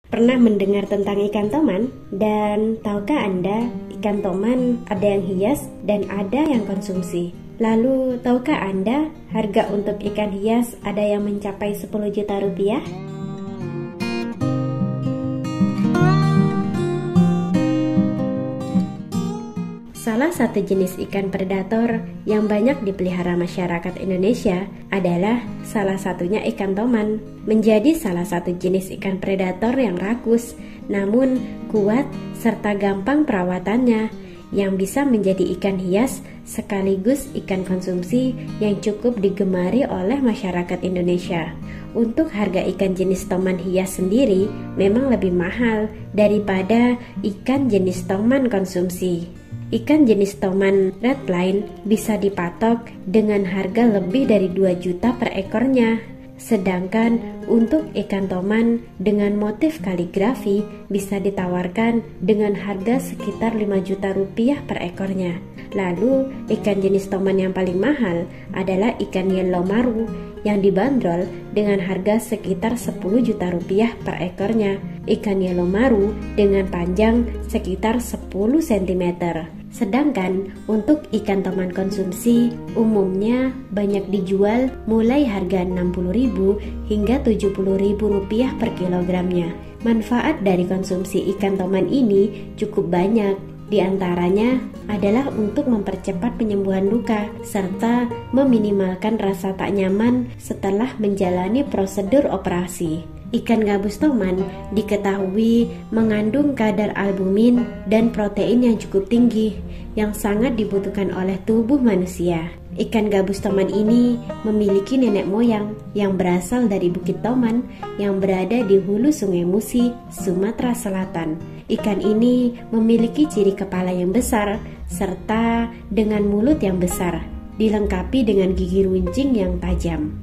Pernah mendengar tentang ikan toman? Dan tahukah Anda, ikan toman ada yang hias dan ada yang konsumsi? Lalu, tahukah Anda harga untuk ikan hias ada yang mencapai 10 juta rupiah? Salah satu jenis ikan predator yang banyak dipelihara masyarakat Indonesia adalah salah satunya ikan toman. Menjadi salah satu jenis ikan predator yang rakus, namun kuat serta gampang perawatannya, yang bisa menjadi ikan hias sekaligus ikan konsumsi yang cukup digemari oleh masyarakat Indonesia. Untuk harga ikan jenis toman hias sendiri memang lebih mahal daripada ikan jenis toman konsumsi. Ikan jenis toman redline bisa dipatok dengan harga lebih dari 2 juta per ekornya. Sedangkan untuk ikan toman dengan motif kaligrafi bisa ditawarkan dengan harga sekitar 5 juta rupiah per ekornya. Lalu ikan jenis toman yang paling mahal adalah ikan yellow maru yang dibanderol dengan harga sekitar 10 juta rupiah per ekornya. Ikan yellow maru dengan panjang sekitar 10 cm. Sedangkan untuk ikan toman konsumsi umumnya banyak dijual mulai harga 60.000 hingga 70.000 rupiah per kilogramnya. Manfaat dari konsumsi ikan toman ini cukup banyak. Di antaranya adalah untuk mempercepat penyembuhan luka serta meminimalkan rasa tak nyaman setelah menjalani prosedur operasi. Ikan gabus toman diketahui mengandung kadar albumin dan protein yang cukup tinggi yang sangat dibutuhkan oleh tubuh manusia. Ikan gabus toman ini memiliki nenek moyang yang berasal dari Bukit Toman yang berada di hulu Sungai Musi, Sumatera Selatan. Ikan ini memiliki ciri kepala yang besar serta dengan mulut yang besar, dilengkapi dengan gigi runcing yang tajam.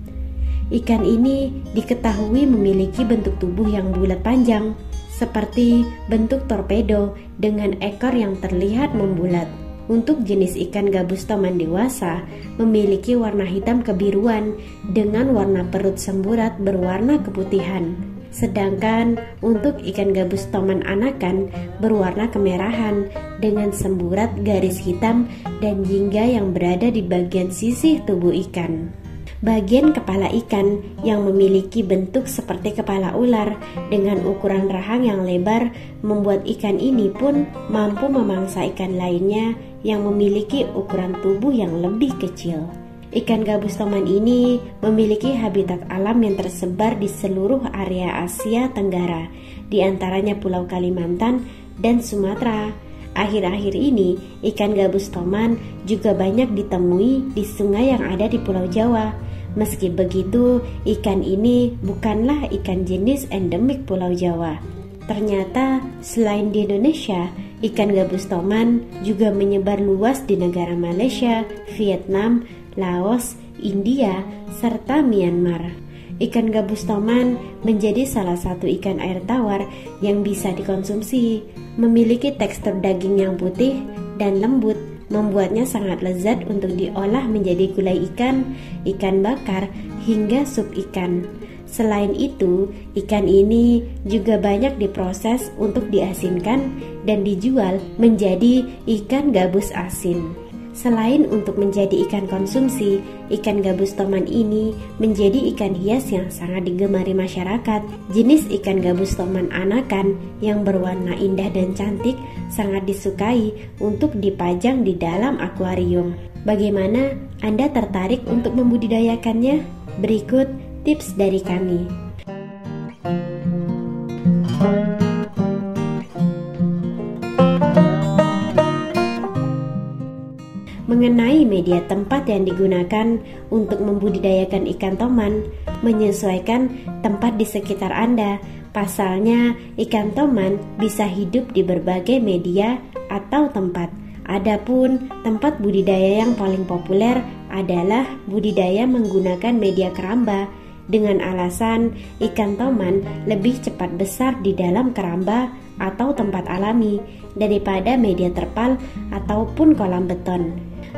Ikan ini diketahui memiliki bentuk tubuh yang bulat panjang, seperti bentuk torpedo dengan ekor yang terlihat membulat. Untuk jenis ikan gabus toman dewasa memiliki warna hitam kebiruan dengan warna perut semburat berwarna keputihan. Sedangkan untuk ikan gabus toman anakan berwarna kemerahan dengan semburat garis hitam dan jingga yang berada di bagian sisih tubuh ikan. Bagian kepala ikan yang memiliki bentuk seperti kepala ular dengan ukuran rahang yang lebar membuat ikan ini pun mampu memangsa ikan lainnya yang memiliki ukuran tubuh yang lebih kecil. Ikan gabus toman ini memiliki habitat alam yang tersebar di seluruh area Asia Tenggara, di antaranya Pulau Kalimantan dan Sumatera. Akhir-akhir ini, ikan gabus toman juga banyak ditemui di sungai yang ada di Pulau Jawa. Meski begitu, ikan ini bukanlah ikan jenis endemik Pulau Jawa. Ternyata, selain di Indonesia, ikan gabus toman juga menyebar luas di negara Malaysia, Vietnam, Laos, India, serta Myanmar. Ikan gabus toman menjadi salah satu ikan air tawar yang bisa dikonsumsi. Memiliki tekstur daging yang putih dan lembut, membuatnya sangat lezat untuk diolah menjadi gulai ikan, ikan bakar, hingga sup ikan. Selain itu, ikan ini juga banyak diproses untuk diasinkan dan dijual menjadi ikan gabus asin. Selain untuk menjadi ikan konsumsi, ikan gabus toman ini menjadi ikan hias yang sangat digemari masyarakat. Jenis ikan gabus toman anakan yang berwarna indah dan cantik sangat disukai untuk dipajang di dalam akuarium. Bagaimana Anda tertarik untuk membudidayakannya? Berikut tips dari kami. Mengenai media tempat yang digunakan untuk membudidayakan ikan toman, menyesuaikan tempat di sekitar Anda. Pasalnya, ikan toman bisa hidup di berbagai media atau tempat. Adapun tempat budidaya yang paling populer adalah budidaya menggunakan media keramba, dengan alasan ikan toman lebih cepat besar di dalam keramba atau tempat alami daripada media terpal ataupun kolam beton.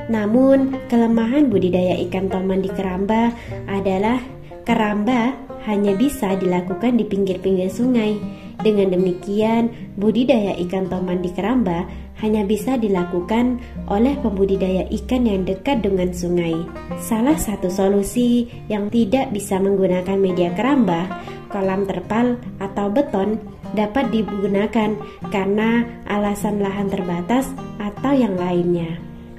Namun, kelemahan budidaya ikan toman di keramba adalah keramba hanya bisa dilakukan di pinggir-pinggir sungai Dengan demikian, budidaya ikan toman di keramba hanya bisa dilakukan oleh pembudidaya ikan yang dekat dengan sungai. Salah satu solusi yang tidak bisa menggunakan media keramba, kolam terpal atau beton dapat digunakan karena alasan lahan terbatas atau yang lainnya.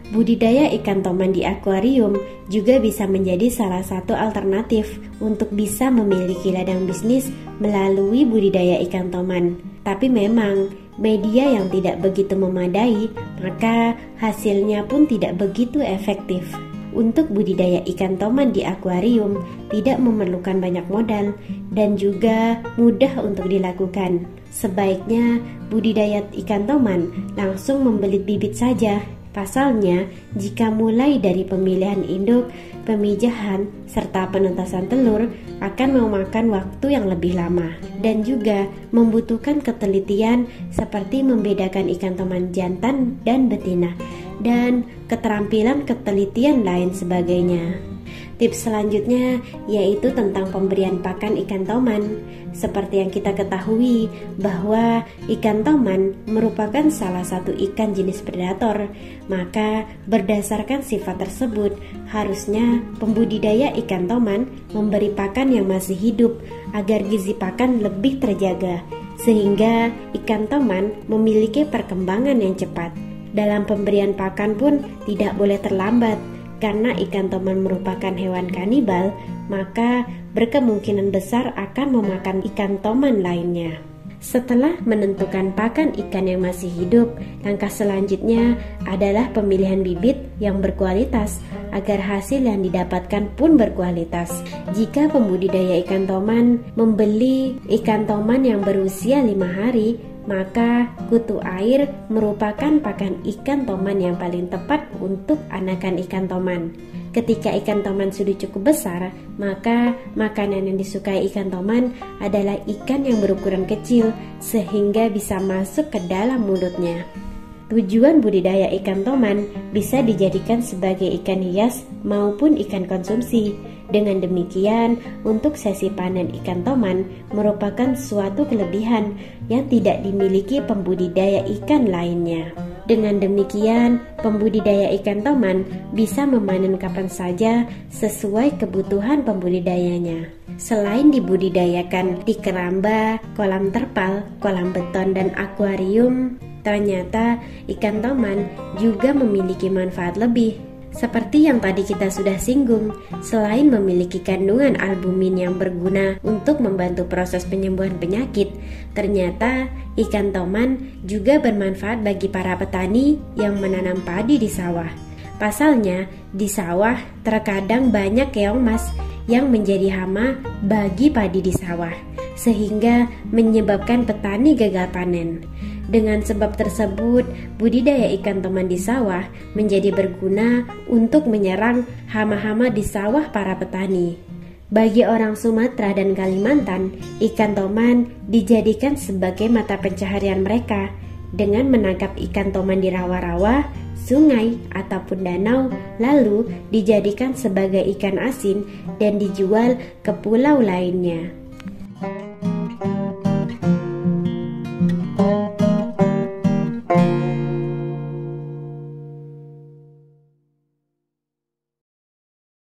Budidaya ikan toman di akuarium juga bisa menjadi salah satu alternatif untuk bisa memiliki ladang bisnis melalui budidaya ikan toman. Tapi memang media yang tidak begitu memadai, maka hasilnya pun tidak begitu efektif. Untuk budidaya ikan toman di akuarium tidak memerlukan banyak modal dan juga mudah untuk dilakukan. Sebaiknya budidaya ikan toman langsung membeli bibit saja. Pasalnya, jika mulai dari pemilihan induk, pemijahan, serta penetasan telur akan memakan waktu yang lebih lama dan juga membutuhkan ketelitian seperti membedakan ikan toman jantan dan betina dan keterampilan ketelitian lain sebagainya. Tips selanjutnya yaitu tentang pemberian pakan ikan toman. Seperti yang kita ketahui bahwa ikan toman merupakan salah satu ikan jenis predator, maka berdasarkan sifat tersebut harusnya pembudidaya ikan toman memberi pakan yang masih hidup agar gizi pakan lebih terjaga, sehingga ikan toman memiliki perkembangan yang cepat. Dalam pemberian pakan pun tidak boleh terlambat, karena ikan toman merupakan hewan kanibal, maka berkemungkinan besar akan memakan ikan toman lainnya. Setelah menentukan pakan ikan yang masih hidup, langkah selanjutnya adalah pemilihan bibit yang berkualitas agar hasil yang didapatkan pun berkualitas. Jika pembudidaya ikan toman membeli ikan toman yang berusia 5 hari, maka kutu air merupakan pakan ikan toman yang paling tepat untuk anakan ikan toman. Ketika ikan toman sudah cukup besar, maka makanan yang disukai ikan toman adalah ikan yang berukuran kecil sehingga bisa masuk ke dalam mulutnya. Tujuan budidaya ikan toman bisa dijadikan sebagai ikan hias maupun ikan konsumsi. Dengan demikian, untuk sesi panen ikan toman merupakan suatu kelebihan yang tidak dimiliki pembudidaya ikan lainnya. Dengan demikian, pembudidaya ikan toman bisa memanen kapan saja sesuai kebutuhan pembudidayanya. Selain dibudidayakan di keramba, kolam terpal, kolam beton, dan akuarium, ternyata ikan toman juga memiliki manfaat lebih. Seperti yang tadi kita sudah singgung, selain memiliki kandungan albumin yang berguna untuk membantu proses penyembuhan penyakit, ternyata ikan toman juga bermanfaat bagi para petani yang menanam padi di sawah. Pasalnya, di sawah terkadang banyak keong mas yang menjadi hama bagi padi di sawah, sehingga menyebabkan petani gagal panen. Dengan sebab tersebut, budidaya ikan toman di sawah menjadi berguna untuk menyerang hama-hama di sawah para petani. Bagi orang Sumatera dan Kalimantan, ikan toman dijadikan sebagai mata pencaharian mereka dengan menangkap ikan toman di rawa-rawa, sungai, ataupun danau, lalu dijadikan sebagai ikan asin dan dijual ke pulau lainnya.